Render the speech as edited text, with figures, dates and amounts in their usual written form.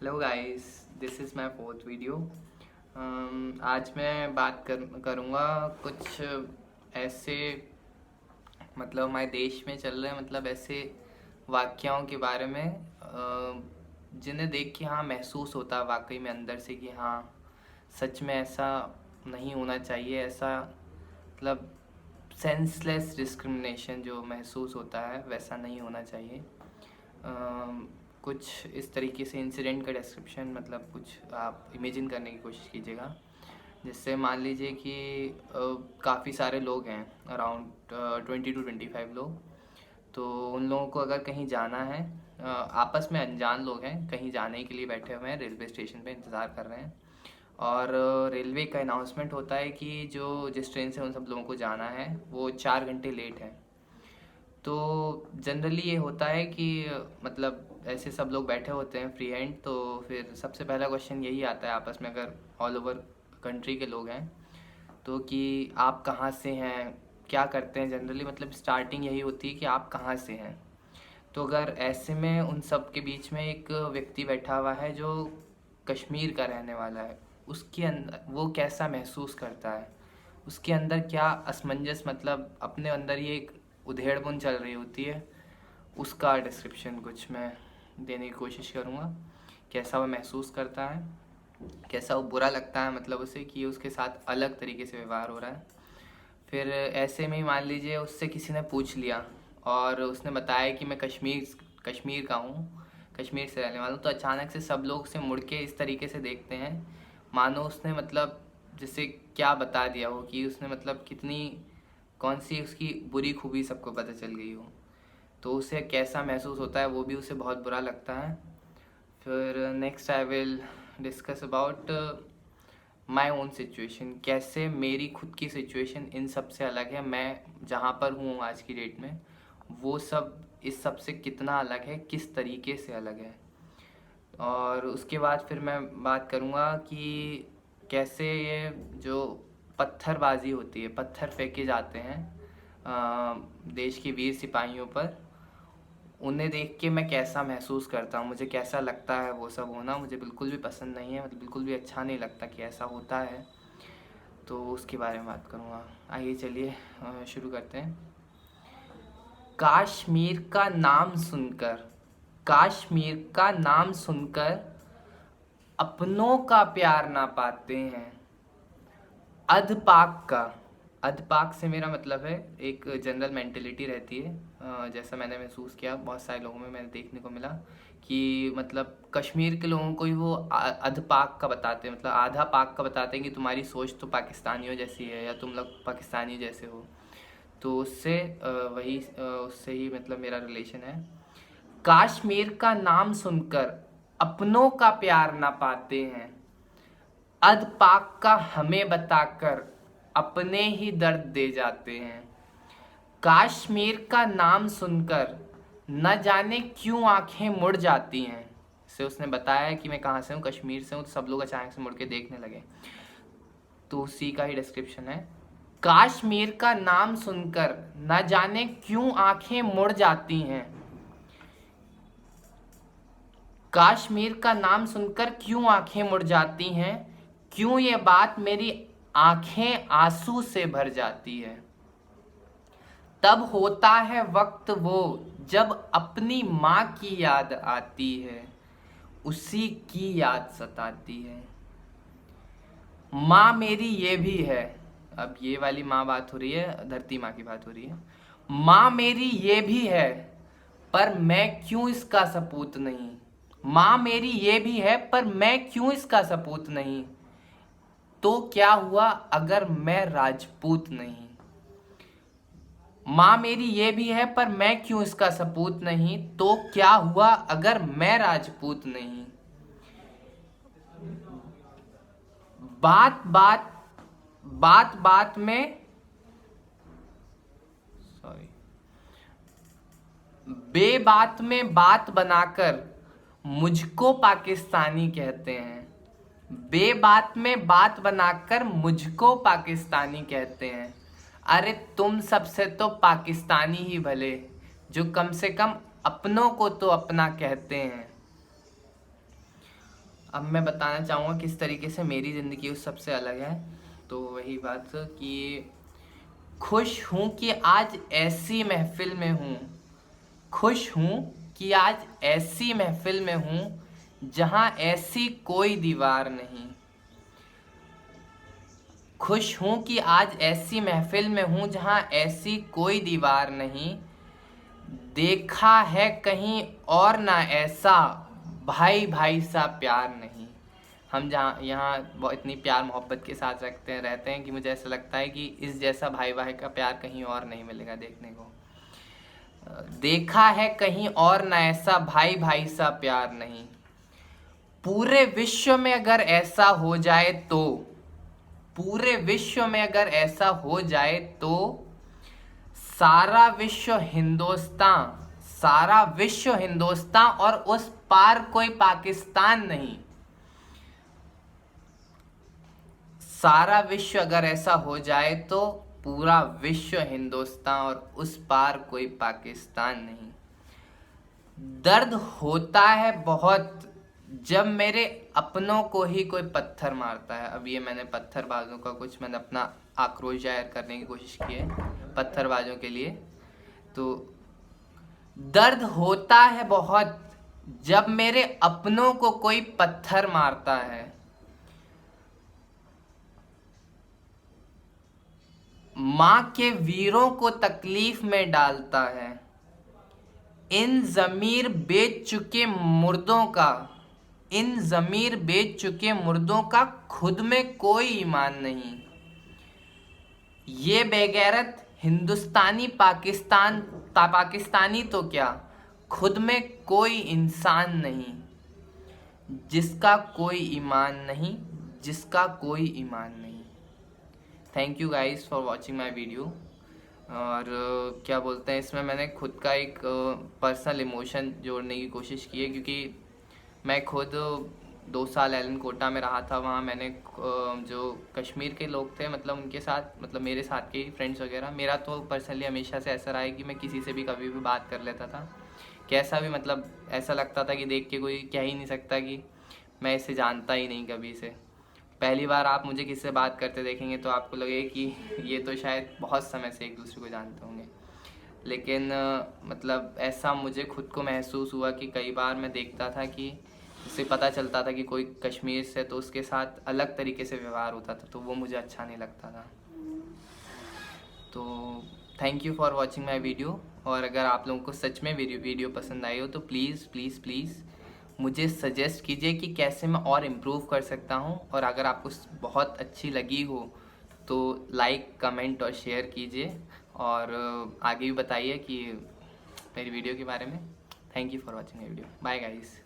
Hello guys, this is my fourth video. आज मैं बात करूँगा कुछ ऐसे हमारे देश में चल रहे ऐसे वाक़याओं के बारे में जिन्हें देख के हाँ महसूस होता है वाकई में अंदर से कि हाँ सच में ऐसा नहीं होना चाहिए। ऐसा सेंसलेस डिस्क्रिमिनेशन जो महसूस होता है वैसा नहीं होना चाहिए। कुछ इस तरीके से इंसिडेंट का डिस्क्रिप्शन कुछ आप इमेजिन करने की कोशिश कीजिएगा। जिससे मान लीजिए कि काफ़ी सारे लोग हैं, अराउंड 20 to 25 लोग। तो उन लोगों को अगर कहीं जाना है, आपस में अनजान लोग हैं, कहीं जाने के लिए बैठे हुए हैं, रेलवे स्टेशन पे इंतज़ार कर रहे हैं और रेलवे का अनाउंसमेंट होता है कि जिस ट्रेन से उन सब लोगों को जाना है वो 4 घंटे लेट है। तो जनरली ये होता है कि ऐसे सब लोग बैठे होते हैं फ्री हैंड। तो फिर सबसे पहला क्वेश्चन यही आता है आपस में, अगर ऑल ओवर कंट्री के लोग हैं तो कि आप कहाँ से हैं, क्या करते हैं। जनरली स्टार्टिंग यही होती है कि आप कहाँ से हैं। तो अगर ऐसे में उन सब के बीच में एक व्यक्ति बैठा हुआ है जो कश्मीर का रहने वाला है, उसके अंदर वो कैसा महसूस करता है, उसके अंदर क्या असमंजस अपने अंदर ही एक उधेड़बुन चल रही होती है, उसका डिस्क्रिप्शन कुछ मैं देने की कोशिश करूँगा। कैसा वो महसूस करता है, कैसा वो बुरा लगता है उसे कि उसके साथ अलग तरीके से व्यवहार हो रहा है। फिर ऐसे में ही मान लीजिए उससे किसी ने पूछ लिया और उसने बताया कि मैं कश्मीर का हूँ, कश्मीर से रहने वाला हूँ। तो अचानक से सब लोग उसे मुड़ के इस तरीके से देखते हैं मानो उसने जैसे क्या बता दिया हो, कि उसने कितनी कौन सी उसकी बुरी खूबी सबको पता चल गई हो। तो उसे कैसा महसूस होता है वो भी उसे बहुत बुरा लगता है। फिर next I will discuss about my own situation, कैसे मेरी खुद की सिचुएशन इन सब से अलग है। मैं जहाँ पर हूँ आज की डेट में वो सब इस सब से कितना अलग है, किस तरीके से अलग है। और उसके बाद फिर मैं बात करूँगा कि कैसे ये जो पत्थरबाजी होती है, पत्थर फेंके जाते हैं देश के वीर सिपाहियों पर, उन्हें देख के मैं कैसा महसूस करता हूँ, मुझे कैसा लगता है। वो सब होना मुझे बिल्कुल भी पसंद नहीं है, बिल्कुल भी अच्छा नहीं लगता कि ऐसा होता है। तो उसके बारे में बात करूँगा। आइए चलिए शुरू करते हैं। कश्मीर का नाम सुनकर, कश्मीर का नाम सुनकर अपनों का प्यार ना पाते हैं। अधपाक का, अधपाक से मेरा मतलब है एक जनरल मेंटेलिटी रहती है, जैसा मैंने महसूस किया बहुत सारे लोगों में मैंने देखने को मिला कि कश्मीर के लोगों को ही वो अधपाक का बताते हैं, आधा पाक का बताते हैं कि तुम्हारी सोच तो पाकिस्तानियों जैसी है या तुम लोग पाकिस्तानी जैसे हो। तो उससे उससे ही मेरा रिलेशन है। कश्मीर का नाम सुनकर अपनों का प्यार ना पाते हैं, अध पाक का हमें बताकर अपने ही दर्द दे जाते हैं। कश्मीर का नाम सुनकर न जाने क्यों आंखें मुड़ जाती हैं। से उसने बताया कि मैं कहाँ से हूँ, कश्मीर से हूँ। तो सब लोग अचानक से मुड़ के देखने लगे। तो उसी का ही डिस्क्रिप्शन है। कश्मीर का नाम सुनकर न जाने क्यों आंखें मुड़ जाती हैं। कश्मीर का नाम सुनकर क्यों आंखें मुड़ जाती हैं, क्यों ये बात मेरी आंखें आंसू से भर जाती है। तब होता है वक्त वो जब अपनी माँ की याद आती है, उसी की याद सताती है। माँ मेरी ये भी है, अब ये वाली माँ बात हो रही है, धरती माँ की बात हो रही है। माँ मेरी ये भी है पर मैं क्यों इसका सपूत नहीं। माँ मेरी ये भी है पर मैं क्यों इसका सपूत नहीं। तो क्या हुआ अगर मैं राजपूत नहीं। माँ मेरी ये भी है पर मैं क्यों इसका सपूत नहीं। तो क्या हुआ अगर मैं राजपूत नहीं। बात बात बात बात में सॉरी बेबात में बात बनाकर मुझको पाकिस्तानी कहते हैं। बेबात में बात बनाकर मुझको पाकिस्तानी कहते हैं। अरे तुम सबसे तो पाकिस्तानी ही भले, जो कम से कम अपनों को तो अपना कहते हैं। अब मैं बताना चाहूँगा किस तरीके से मेरी ज़िंदगी उस सबसे अलग है। तो वही बात कि खुश हूँ कि आज ऐसी महफिल में हूँ, खुश हूँ कि आज ऐसी महफिल में हूँ जहाँ ऐसी कोई दीवार नहीं। खुश हूँ कि आज ऐसी महफिल में हूँ जहाँ ऐसी कोई दीवार नहीं। देखा है कहीं और ना ऐसा भाई भाई सा प्यार नहीं। हम जहाँ यहाँ इतनी प्यार मोहब्बत के साथ रहते हैं कि मुझे ऐसा लगता है कि इस जैसा भाई भाई का प्यार कहीं और नहीं मिलेगा देखने को। देखा है कहीं और ना ऐसा भाई भाई सा प्यार नहीं। पूरे विश्व में अगर ऐसा हो जाए तो, पूरे विश्व में अगर ऐसा हो जाए तो सारा विश्व हिंदुस्तान, सारा विश्व हिंदुस्तान और उस पार कोई पाकिस्तान नहीं। सारा विश्व अगर ऐसा हो जाए तो पूरा विश्व हिंदुस्तान और उस पार कोई पाकिस्तान नहीं। दर्द होता है बहुत जब मेरे अपनों को ही कोई पत्थर मारता है। अब ये मैंने पत्थरबाजों का कुछ मैंने अपना आक्रोश जाहिर करने की कोशिश की है पत्थरबाजों के लिए। तो दर्द होता है बहुत जब मेरे अपनों को कोई पत्थर मारता है। माँ के वीरों को तकलीफ में डालता है। इन ज़मीर बेच चुके मुर्दों का, इन ज़मीर बेच चुके मुर्दों का खुद में कोई ईमान नहीं। ये बेगैरत हिंदुस्तानी पाकिस्तानी तो क्या, खुद में कोई इंसान नहीं। जिसका कोई ईमान नहीं, जिसका कोई ईमान नहीं। Thank you guys for watching my video. और क्या बोलते हैं, इसमें मैंने खुद का एक पर्सनल इमोशन जोड़ने की कोशिश की है, क्योंकि मैं खुद 2 साल एलन कोटा में रहा था। वहाँ मैंने जो कश्मीर के लोग थे मतलब उनके साथ, मतलब मेरे साथ के फ्रेंड्स वगैरह, मेरा तो पर्सनली हमेशा से ऐसा रहा है कि मैं किसी से भी कभी भी बात कर लेता था। कैसा भी मतलब ऐसा लगता था कि देख के कोई कह ही नहीं सकता कि मैं इसे जानता ही नहीं कभी से। पहली बार आप मुझे किससे बात करते देखेंगे तो आपको लगेगा कि ये तो शायद बहुत समय से एक दूसरे को जानते होंगे। लेकिन मतलब ऐसा मुझे खुद को महसूस हुआ कि कई बार मैं देखता था कि उससे पता चलता था कि कोई कश्मीर से, तो उसके साथ अलग तरीके से व्यवहार होता था, तो वो मुझे अच्छा नहीं लगता था। तो thank you for watching my video. और अगर आप लोगों को सच में वीडियो पसंद आई हो तो प्लीज़ प्लीज़ प्लीज़ मुझे सजेस्ट कीजिए कि कैसे मैं और इम्प्रूव कर सकता हूँ। और अगर आपको बहुत अच्छी लगी हो तो लाइक, कमेंट और शेयर कीजिए, और आगे भी बताइए कि मेरी वीडियो के बारे में। Thank you for watching my video. Bye guys.